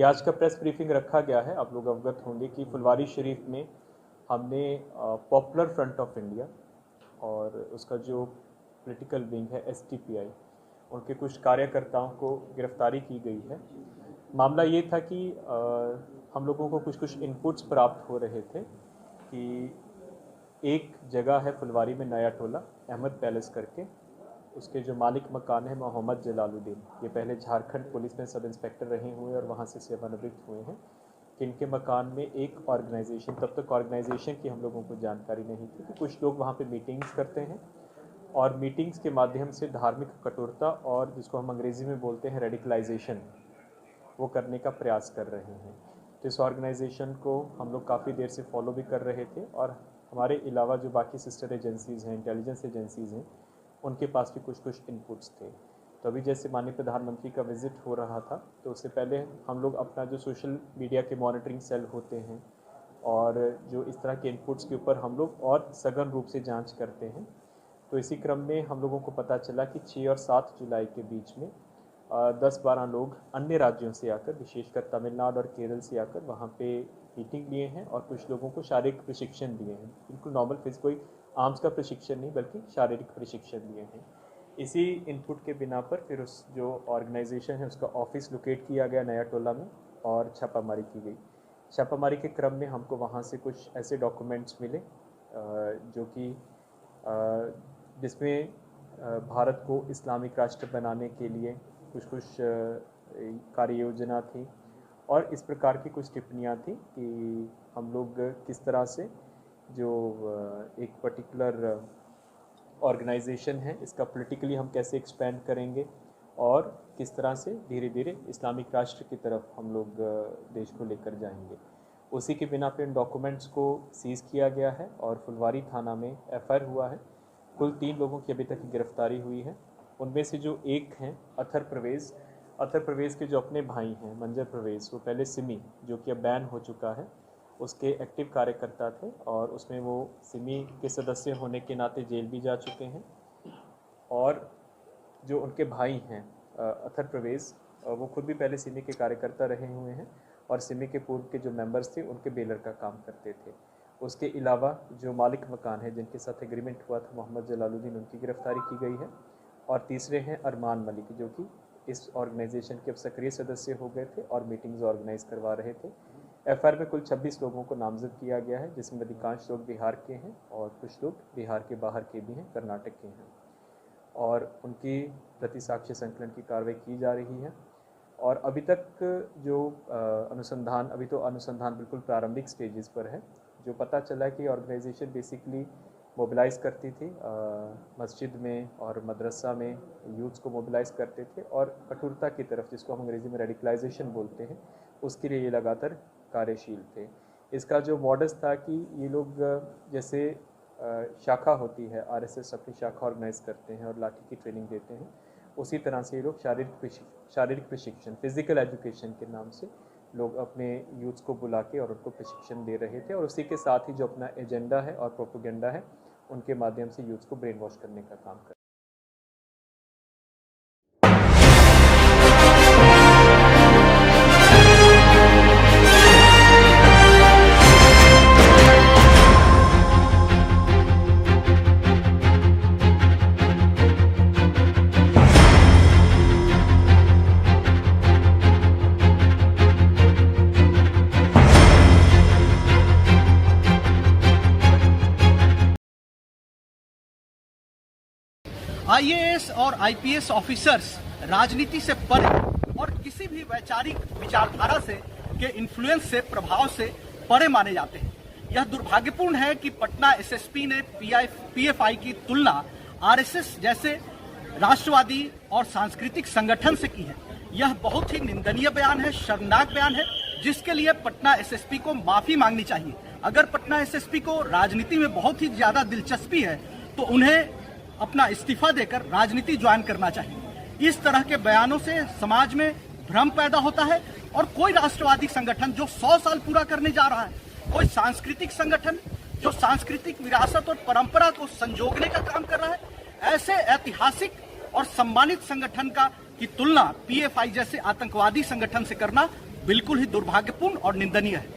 आज का press briefing रखा गया है। आप लोग अवगत होंगे कि फुलवारी शरीफ में हमने पॉपुलर फ्रंट ऑफ इंडिया और उसका जो पॉलिटिकल विंग है STPI, उनके कुछ कार्यकर्ताओं को गिरफ्तारी की गई है। मामला ये था कि हम लोगों को कुछ इनपुट्स प्राप्त हो रहे थे कि एक जगह है फुलवारी में, नया टोला अहमद पैलेस करके, उसके जो मालिक मकान है मोहम्मद जलालुद्दीन, ये पहले झारखंड पुलिस में सब इंस्पेक्टर रहे हुए और वहाँ से सेवानिवृत्त हुए हैं, कि इनके मकान में एक ऑर्गेनाइजेशन, तब तक ऑर्गेनाइजेशन की हम लोगों को जानकारी नहीं थी कि कुछ लोग वहाँ पे मीटिंग्स करते हैं और मीटिंग्स के माध्यम से धार्मिक कठोरता और जिसको हम अंग्रेज़ी में बोलते हैं रेडिकलाइजेशन, वो करने का प्रयास कर रहे हैं। तो इस ऑर्गेनाइजेशन को हम लोग काफ़ी देर से फॉलो भी कर रहे थे और हमारे अलावा जो बाकी सिस्टर एजेंसीज़ हैं, इंटेलिजेंस एजेंसीज़ हैं, उनके पास भी कुछ इनपुट्स थे। तो अभी जैसे माननीय प्रधानमंत्री का विज़िट हो रहा था, तो उससे पहले हम लोग अपना जो सोशल मीडिया के मॉनिटरिंग सेल होते हैं और जो इस तरह के इनपुट्स के ऊपर हम लोग और सघन रूप से जांच करते हैं, तो इसी क्रम में हम लोगों को पता चला कि 6 और 7 जुलाई के बीच में 10-12 लोग अन्य राज्यों से आकर, विशेषकर तमिलनाडु और केरल से आकर वहाँ पे मीटिंग लिए हैं और कुछ लोगों को शारीरिक प्रशिक्षण दिए हैं। बिल्कुल नॉर्मल फिजिकल, कोई आर्म्स का प्रशिक्षण नहीं बल्कि शारीरिक प्रशिक्षण दिए हैं। इसी इनपुट के बिना पर फिर उस जो ऑर्गेनाइजेशन है उसका ऑफिस लोकेट किया गया नया टोला में और छापामारी की गई। छापामारी के क्रम में हमको वहाँ से कुछ ऐसे डॉक्यूमेंट्स मिले जो कि जिसमें भारत को इस्लामिक राष्ट्र बनाने के लिए कुछ कार्य योजना थी और इस प्रकार की कुछ टिप्पणियाँ थी कि हम लोग किस तरह से जो एक पर्टिकुलर ऑर्गेनाइजेशन है इसका पॉलिटिकली हम कैसे एक्सपेंड करेंगे और किस तरह से धीरे धीरे इस्लामिक राष्ट्र की तरफ हम लोग देश को लेकर जाएंगे। उसी के बिना पे इन डॉक्यूमेंट्स को सीज़ किया गया है और फुलवारी थाना में FIR हुआ है। कुल 3 लोगों की अभी तक गिरफ्तारी हुई है। उनमें से जो एक हैं अथर प्रवेश के जो अपने भाई हैं मंजर प्रवेश, वो पहले सिमी, जो कि अब बैन हो चुका है, उसके एक्टिव कार्यकर्ता थे और उसमें वो सिमी के सदस्य होने के नाते जेल भी जा चुके हैं। और जो उनके भाई हैं अथर प्रवेश, वो खुद भी पहले सिमी के कार्यकर्ता रहे हुए हैं और सिमी के पूर्व के जो मेंबर्स थे उनके बेलर का काम करते थे। उसके अलावा जो मालिक मकान है जिनके साथ एग्रीमेंट हुआ था मोहम्मद जलालुद्दीन, उनकी गिरफ्तारी की गई है। और तीसरे हैं अरमान मलिक, जो कि इस ऑर्गेनाइजेशन के अब सक्रिय सदस्य हो गए थे और मीटिंग्स ऑर्गेनाइज करवा रहे थे। FIR में कुल 26 लोगों को नामजद किया गया है, जिसमें अधिकांश लोग बिहार के हैं और कुछ लोग बिहार के बाहर के भी हैं, कर्नाटक के हैं, और उनकी प्रति साक्ष्य संकलन की कार्रवाई की जा रही है। और अभी तक जो अनुसंधान, अभी तो अनुसंधान बिल्कुल प्रारंभिक स्टेजेस पर है। जो पता चला कि ऑर्गेनाइजेशन बेसिकली मोबिलाइज़ करती थी, मस्जिद में और मदरसा में यूथ्स को मोबिलाइज़ करते थे और कठोरता की तरफ, जिसको हम अंग्रेज़ी में रेडिकलाइजेशन बोलते हैं, उसके लिए ये लगातार कार्यशील थे। इसका जो मॉडस था कि ये लोग जैसे शाखा होती है, RSS अपनी शाखा ऑर्गेनाइज करते हैं और लाठी की ट्रेनिंग देते हैं, उसी तरह से ये लोग शारीरिक प्रशिक्षण, फिजिकल एजुकेशन के नाम से लोग अपने यूथ्स को बुला के और उनको प्रशिक्षण दे रहे थे और उसी के साथ ही जो अपना एजेंडा है और प्रोपेगेंडा है उनके माध्यम से यूथ्स को ब्रेन वॉश करने का काम कर। IAS और IPS ऑफिसर्स राजनीति से परे और किसी भी वैचारिक विचारधारा से के इन्फ्लुएंस से, प्रभाव से परे माने जाते हैं। यह दुर्भाग्यपूर्ण है कि पटना SSP ने PFI की तुलना RSS जैसे राष्ट्रवादी और सांस्कृतिक संगठन से की है। यह बहुत ही निंदनीय बयान है, शर्मनाक बयान है, जिसके लिए पटना SSP को माफी मांगनी चाहिए। अगर पटना SSP को राजनीति में बहुत ही ज्यादा दिलचस्पी है तो उन्हें अपना इस्तीफा देकर राजनीति ज्वाइन करना चाहिए। इस तरह के बयानों से समाज में भ्रम पैदा होता है और कोई राष्ट्रवादी संगठन जो 100 साल पूरा करने जा रहा है, कोई सांस्कृतिक संगठन जो सांस्कृतिक विरासत और परंपरा को संजोगने का काम कर रहा है, ऐसे ऐतिहासिक और सम्मानित संगठन की तुलना PFI जैसे आतंकवादी संगठन से करना बिल्कुल ही दुर्भाग्यपूर्ण और निंदनीय है।